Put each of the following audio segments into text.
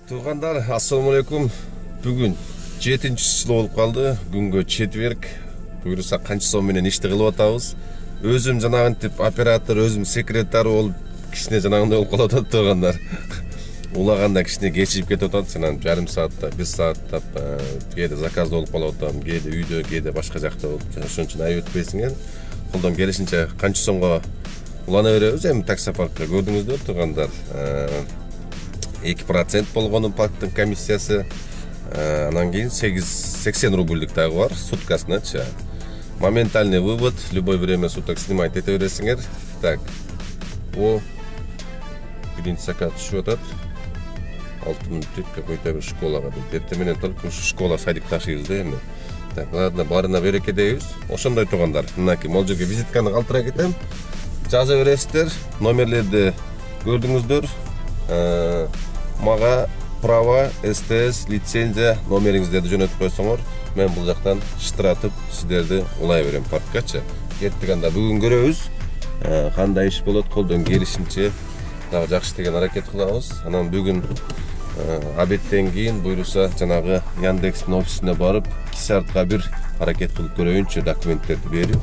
Туғандар, ассаламалейкум. Бүгін 7-ші болып қалды. Күнгі четверг. Бұйырса қанша сом менен ишти кылып атабыз. Өзім жанагын тип оператор, өзім секретар болып кичине жанагындай болуп калып атат туғандар. Улаганда кичине кечигип кетип атат. Сенен жарым саатта, 1 саатта кээде заказ болуп калып атам, кээде үйдө, кээде башка жакта болуп. Ошон үчүн айып өтпөйсүңөр. Колдон келишинче канча сомго улана беребиз. Эми таксопаркка көрдүңүздөр туғандар. 2% болгонун парктын комиссиясы. Анан кийин 80 рубльдик дагы бар суткасыначы. Моментальный вывод, любой время суток снимать эте бересиңер. Так. О. Биринчи заказ түшүп атат. 6 мүнөт какой-то бир школага деп. Эртең менен только школа садик ташыйбыз да эми. Так, ладно, барына береке дейбиз. Ошондой тугандар. Мынакей могул жерге визитканы калтыра кетем. Жаза бересиздер, номерлерди көрдүңүздөр. Мага права, СТС, лицензия номериңиздерди жөнөтүп койсоңор, мен бул жактан штратып сиздерди улай берем парккачы. Кеттиганда бүгүн көрөбүз. Кандай иш болот, колдон келишинче дагы жакшы деген аракет кылабыз. Анан бүгүн обедтен кийин буйруса жанагы Яндекстин офисине барып, 2 саатка бир аракет кылып көрөйүнчү документтерди берип.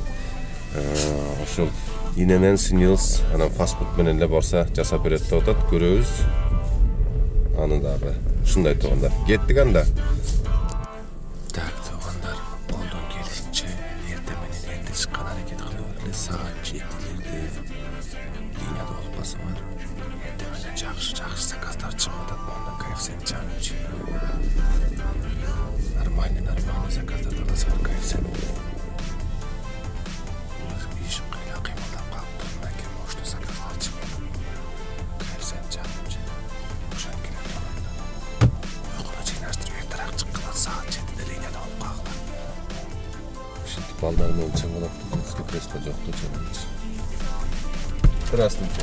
Ошол инемен снилс, анан паспорт менен эле барса жасап берет деп атат, көрөбүз. Аны дагы ушундай тугандар. Кеттик анда. Так, тугандар, колдон келишинче эртең менен эрте чыккан аракет кылып эле саат 7-лерде линияда болуп калсаңар. Эртең менен жакшы заказдар чыгып атат, монда коэффициент жагычы. Нормальный заказдар алсаңар коэффициент. Балдар менен чыгып детский кресло жокто чыгып. Здравствуйте.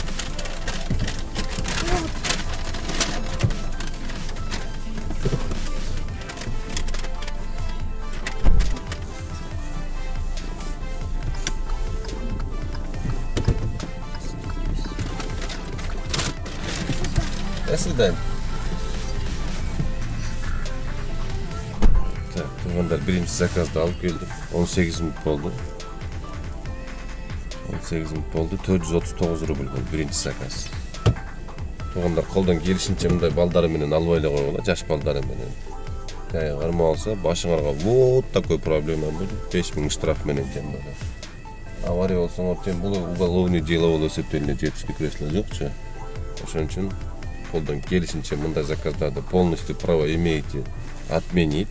До свидания. Тугандар, биринчи заказды алып келдим. 18 мүнөт болду. 18 мүнөт болду. 439 рубль болду биринчи заказ. Тугандар, колдон келишинче мындай балдары менен албай эле койгула, жаш балдары менен. Кармап алса, башыңарга вот такой проблема болду. 5000 штраф менен тем болду. Авария болсоңор тем бул уголовный дело болуп эсептелинет, детский кресло жокчу. Ошон үчүн колдон келишинче мындай заказдарды полностью право имеете отменить.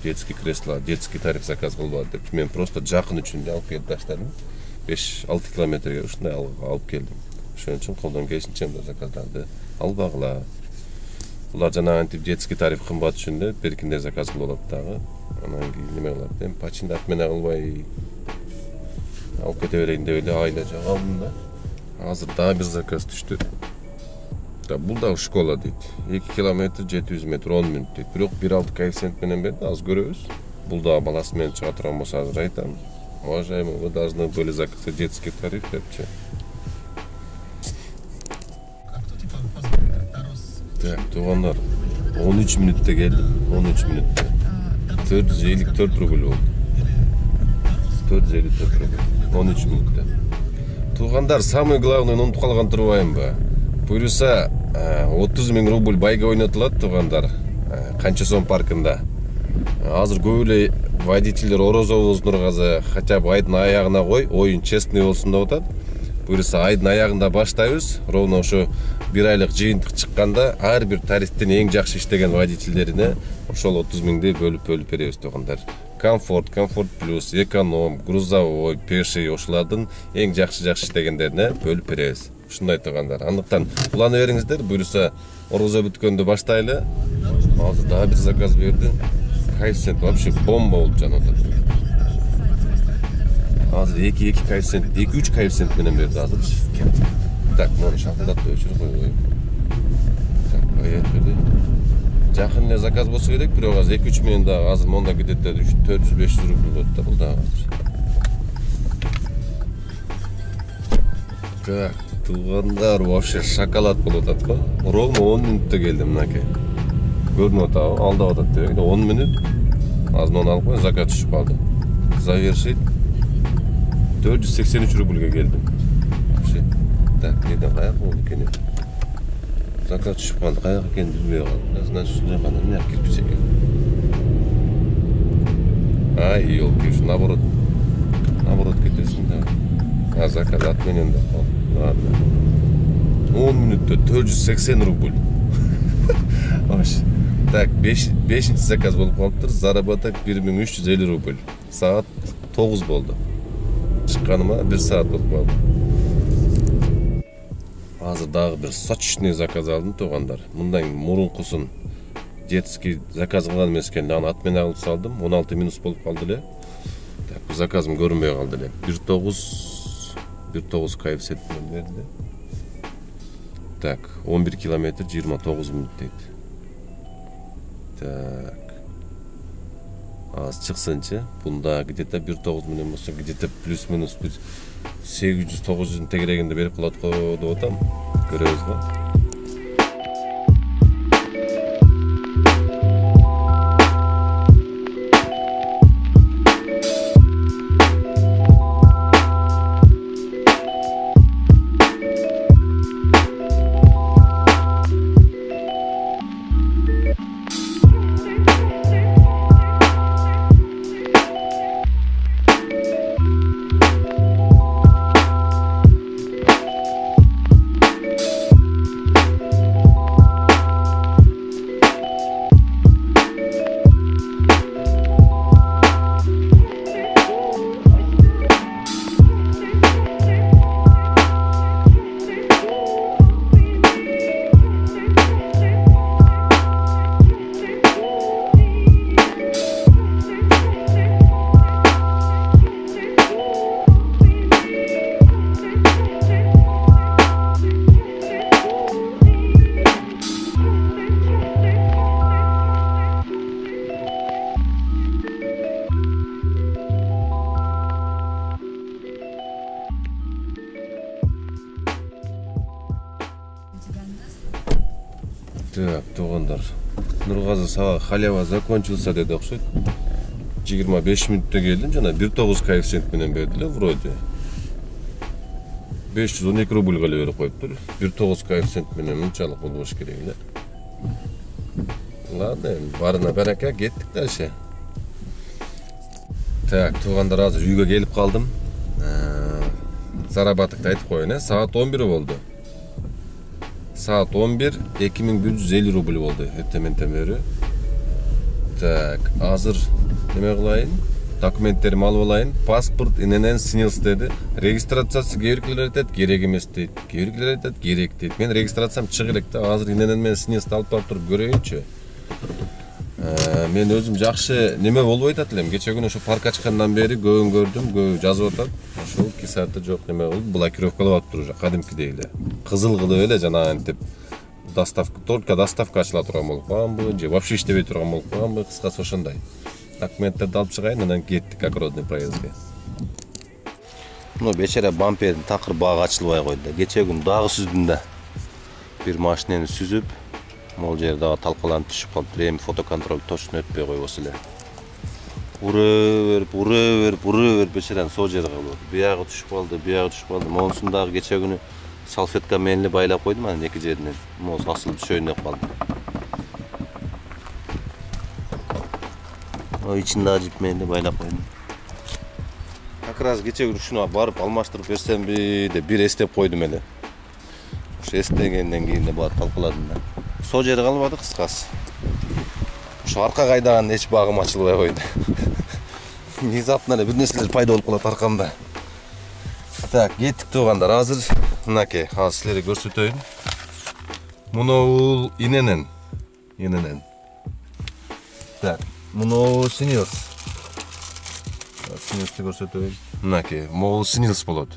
Детский кресло, детский тариф заказ кылбады деп. Мен просто жакын үчүн алып келип таштадым. 5-6 километрге ушундай алып келдим. Ошон үчүн колдон келишинче мындай заказдарды албагыла. Булар жанагы тип детский тариф кымбат үчүн да беркинде заказ кылып алат дагы. Анан кийин неме кылат деп, починдат менен кылбай алып кете берейин деп эле айла жагалдым да. Азыр дагы бир заказ түштү. Бул да школа дейт. 2 километр 700 метр 10 мүнөт дейт. Бирок 1,6 коэффициент менен берди, аз көрөбүз. Бул да баласы менен чыга турган болсо азыр айтам. Уважаемые, вы должны были заказать детский тариф депчи. Так, тугандар, 13 мүнөттө келди. 13 мүнөттө. 454 рубль болду. 454 рубль. 13 мүнөттө. Тугандар, самый главный унутуп калган турбаймбы? Буйруса 30 000 рубль байга ойнотулат тугандар. Канча сом паркында. Азыр көп эле водительдер орозобуз Нургазы, хотя бы айдын аягына кой, оюн честный болсун деп атат. Буйруса айдын аягында баштайбыз. Ровно ошо 1 айлык жыйынтык чыкканда ар бир тарифтен эң жакшы иштеген водительдерине ошол 30 000 бөлүп беребиз тугандар. Комфорт плюс, эконом, грузовой, пеший ошолардын эң жакшы иштегендерине бөлүп беребиз. Ушундай тугандар. Андыктан улана бериңиздер, буйруса орозо бүткөндө баштайлы. Азыр дагы бир заказ берди. Коэффициент вообще бомба болуп жанат. Азыр 2 коэффициент, 2-3 коэффициент менен берди азыр. Так, муну шакылдатып өчүрүп коюп. Так, поехали. Жакын эле заказ болсо керек, бирок азыр 2-3 менен дагы азыр монда кетет да 400-500 рубль болот да бул дагы азыр. Так, тугандар вообще шоколад болуп атат го. Ровно 10 мүнөттө келдим мынакей. көрүнүп атабы, алдап атат деп. 10 мүнөт. Азыр оны алып коюп заказ түшүп калды. Завершить 483 рубльге келдим. Вообще. Так, неден каяк болду экен? Заказ түшүп калды, каяк экенин билбей калдым. Значит, ушундай гана эмне кирпич экен. Ай, ёлки, наоборот кетесиң да. Заказ отменен деп калды. Ладно. 10 мүнөттө 480 рубль. Вообще. Так, 5-нчи заказ болуп калыптыр. Заработок 1350 рубль. Саат 9 болду. Чыкканыма 1 саат болуп калды. Азыр дагы бир сочный заказ алдым туугандар. Мындан мурункусын детский заказ кылган эмес экен, аны отмена кылып салдым. 16 минус болуп калды эле. Так, бу заказым көрүнбөй калды эле. 1.9 коэффициент менен берди. Так, 11 километр 29 минут дейт. Так. Аз чыксынчы. Бунда где-то 1.9 менен болсо, где-то плюс-минус 800-900 тегерегинде берип калат го деп атам. Көрөбүз го. Так, туугандар. Нургазы сага халява закончился деди окшойт. 25 мүнөттө келдим, жана 1.9 коэффициент менен бердиле вроде. 512 рубльга эле берип коюптур. 1.9 коэффициент менен мынчалык болбош керек эле. Ладно, барына барака, кеттик дальше. Так, туугандар, азыр үйгө келип калдым. Заработокты айтып коеюн, саат 11 болду. Saat 11, 2150 рубль болду эртемен бери. Так, азыр неме кылайын? Документтеримди алып алайын. Паспорт иненен снился деди. Регистрациясы керектелер айтат, керек эмес дейт. Керектелер айтат, керек дейт. Мен регистрациям чыгы керек да. Азыр иненен мен снился алып барып туруп көрөйүнчү. Мен өзүм жакшы неме болбой атат элем. Кече күнү ошо парк ачкандан бери көбүн көрдүм, көбү жазып атат. Ошол кисаты жок неме болуп, блокировкалап атыптыр уже кадимкидей эле. Кызыл кылып эле жана антип доставка, только доставка ачыла турган болуп калганбы, же вообще иштебей турган болуп калганбы, кыскасы ошондой. Документтерди алып чыгайын, анан кеттик огородный проездге. Мына бечара бампердин такыр багы ачылбай койду. Кече күнү дагы сүздүм да. Бир машинени сүзүп, могул жер дагы талкаланып түшүп калыптыр. Эми фотоконтроль точно өтпөй койбосо эле. Ура берип бечаранын сол жери калды. Биягы түшүп калды. Монусун дагы кече күнү салфетка менен эле байлап койдум, анан эки жеринен. Могу асылып чөйнөп калды. İçinde acıtmayınca байлап койдум. Как раз кече күнү ушуну барып алмаштырып берсемби деп бир эстеп койдум эле. Ошо эстегенден кийин да баары талкаладым да. Сол жери калбады кыскасы. Ошо аркага айдаганда эч багым ачылбай койду. Внезапно эле бир нерселер пайда болуп калат аркамда. Так, кеттик туугандар. Азыр мынакей, азыр силерге көрсөтөйүн. Муну иненен. Так, муну снилс. Снилсти көрсөтөйүн. Мынакей, могул снилс болот.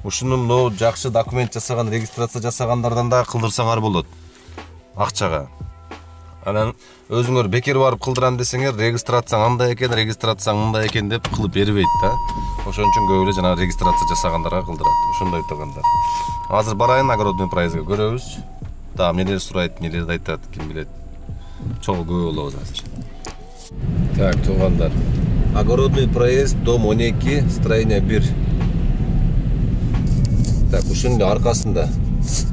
Ушуну мынау жакшы документ жасаган, регистрация жасагандардан да кылдырсаңар болот. Акчага. Анан өзүңөр бекер барып кылдырам десеңер, регистрацияң андай экен, регистрацияң мындай экен деп кылып бербейт да. Ошон үчүн көп эле жана регистрация жасагандарга кылдырат. Ошондой тургандар. Азыр барайын огородный проездге көрөбүз. Да, эмнелер сурайт, эмнелерди айтат, ким билет. чоң көп болобуз азыр. Так, туугандар. Огородный проезд, дом 12, строение 1. Так, ушунун аркасында.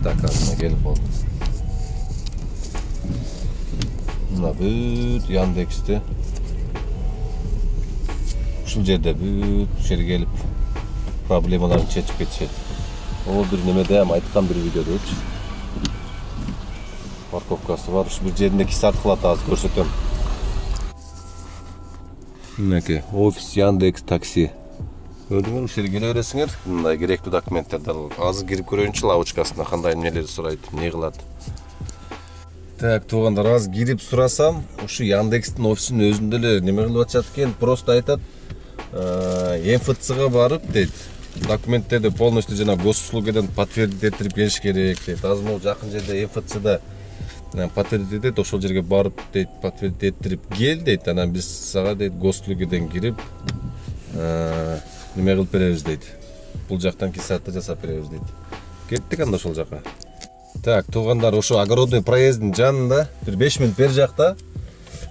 Так, ана келип болду. Мына бүт Яндексте. Ушул жерде бүт ушерге келип проблемаларын чечип кетишет. Ол бир немеде айткан бир видеодочу. Парковкасы бар. Ушу бир жеринде кисарт кылат, азыр көрсөтөм. Мынакей, офис Яндекс такси. Көрдүңөр, ушул жерге келе бересиңер. Мындай керектүү документтерди алып. Азыр кирип көрөйүнчү лавочкасына кандай эмнелерди сурайт, эмне кылат. Так, туугандар, азыр кирип сурасам, ушу Яндекстин офисинин өзүндө эле неме кылып атышат экен, просто айтат, МФЦга барып дейт. Документтерди полностью жана госуслугадан подтвердить этирип келиш керек дейт. Азыр могу жакын жерде МФЦда подтвердить этет, ошол жерге барып дейт, подтвердить этирип кел дейт. Анан биз сага дейт госуслугадан кирип неме кылып беребиз дейт. Бул жактан кисатты жасап беребиз дейт. Кеттик анда ошол жака. Так, туугандар, ошо огородный проезддин жанында бир 5 минут бери жакта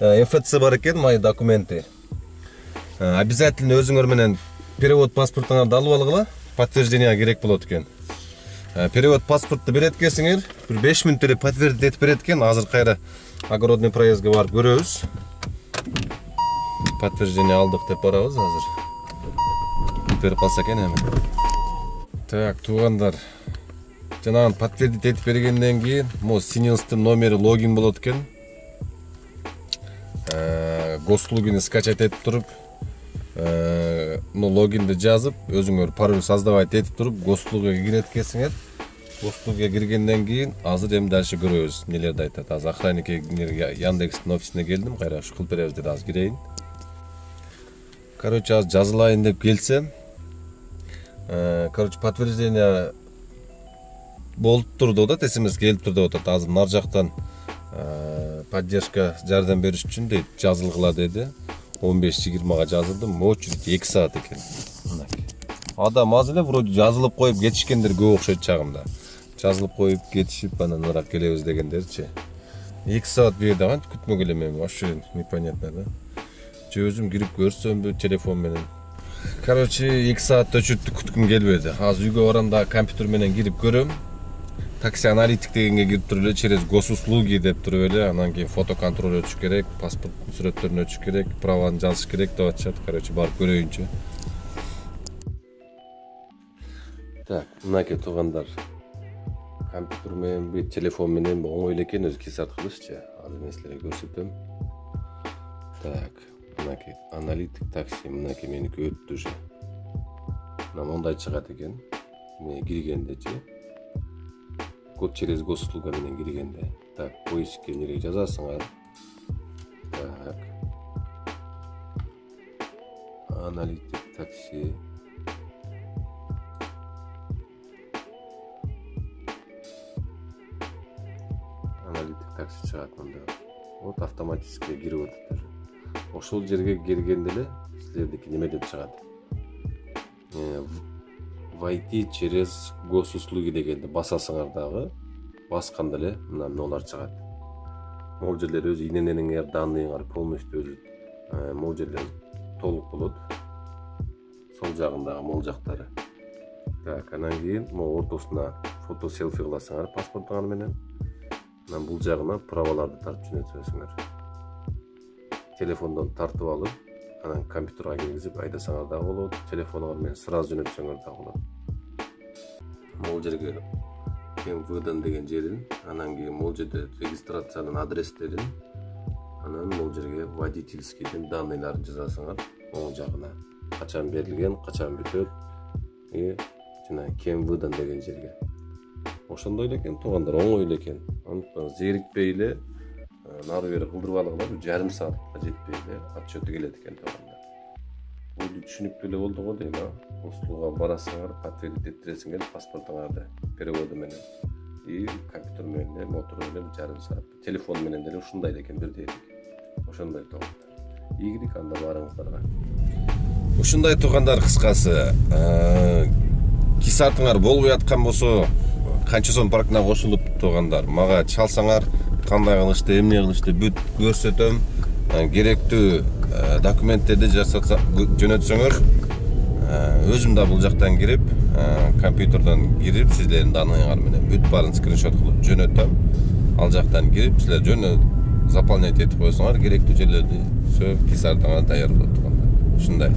МФЦ бар экен, мои документы. Обязательно өзүңөр менен перевод паспортуңарды алып алгыла, подтверждение керек болот экен. Перевод паспортты берет экенсиңер, бир 5 минут эле подтвердить этип берет экен. Азыр кайра огородный проездге барып көрөбүз. Подтверждение алдык деп барабыз азыр. Берип калса экен эми. Так, туугандар, жанагы подтвердить этип бергенден кийин, мо Синилстын номери логин болот экен. Госуслуганы скачать этип туруп, логинди жазып, өзүңөр пароль создавать этип туруп, госуслугага кирет экенсиңер. Госуслугага киргенден кийин азыр эми дальше көрөбүз, нелерди айтат. Азыр охранник Яндекстин офисине келдим, кайра ушу кылып беребиз деди, азыр кирейин. Короче, азыр жазылайын деп келсем, подтверждение болуп турду да, смс келип турду деп атат. Азыр нар жактан поддержка жардам бериш үчүн дейт, жазылгыла деди. 15-20га жазылдым. Очередь 2 саат экен. Адам аз эле вроде жазылып коюп кетишкендер көп окшойт чагымда. Жазылып коюп кетишип, анан ырак келебиз дегендерчи. 2 саат бери даган күтмөгөн элем, вообще непонятно да. Же өзүм кирип көрсөмбү телефон менен. Короче, 2 саат өчүрттү, күткүм келбеди. Азыр үйгө барам да компьютер менен кирип көрөм. Такси аналитик дегенге кирип туруп эле, через госуслуги деп туруп эле, анан кийин фото контроль өтүш керек, паспорт сүрөттөрүн өтүш керек, праваны жазыш керек деп атышат. Короче, барып көрөйүнчү. Так, мынакей туугандар. Компьютер менен, телефон менен оңой эле экен, өзү кисарт кылышчы. Азыр мен силерге көрсөтөм. Так, мынакей аналитик такси, мынакей меники өттү уже. Мына мондай чыгат экен. Мен киргендечи. Код через госуслуга менен киргенде. Так, поиск эмнеге жазасыңар. Так. Аналитик такси. Аналитик такси чыгат мында. Вот автоматически кирип атат. Ошол жерге киргенде эле силердики неме деп чыгат. Войти через госуслуги дегенде басасыңар дагы, басканда эле мына эмнелер чыгат. Могул жерлер өзү иненеңер, данныйыңар полностью өзү могул жерлер толук болот. Сол жагындагы могул жактары. Так, анан кийин могу ортосуна фото селфи кыласыңар паспортуңар менен. Анан бул жагына праваларды тартып жөнөтөсүңөр. Телефондон тартып алып, анан компьютерга киргизип айдасаңар да болот, телефонуңар менен сразу жөнөтсөңөр да болот. Могул жерге кем выдан деген жерин, анан кийин могул жерде регистрациянын адрестерин, анан могул жерге водительскийдин данныйларын жазасыңар оң жагына. Качан берилген, качан бүтөт, жана кем выдан деген жерге. Ошондой эле экен туугандар, оңой эле экен. Андыктан зерикпей эле нары бери кылдырып алгыла, жарым саатка жетпей эле отчеты келет экен туугандар. Бул түшүнүктүү эле болду го дейм, госуслугага барасыңар, подтвердить этиресиңер паспортуңарды переводу менен. И компьютер менен, мотор менен жарым саат. Телефон менен деле ушундай экен бирдей элек. Ошондой туугандар. Ийгилик анда барыңыздарга. Ушундай туугандар кыскасы. Кисартыңар болбой аткан болсо, канча сом паркына кошулуп туугандар, мага чалсаңар, кандай кылышты, эмне кылышты бүт көрсөтөм. Керектүү документтерди жасатса жөнөтсөңөр, өзүм да бул жактан кирип, компьютерден кирип, сизлердин данныйыңар менен бүт баарын скриншот кылып жөнөтөм. Ал жактан кирип, силер заполнять этип койсоңор, керектүү жерлерди сөп писардыңар даяр болот. Ушундай.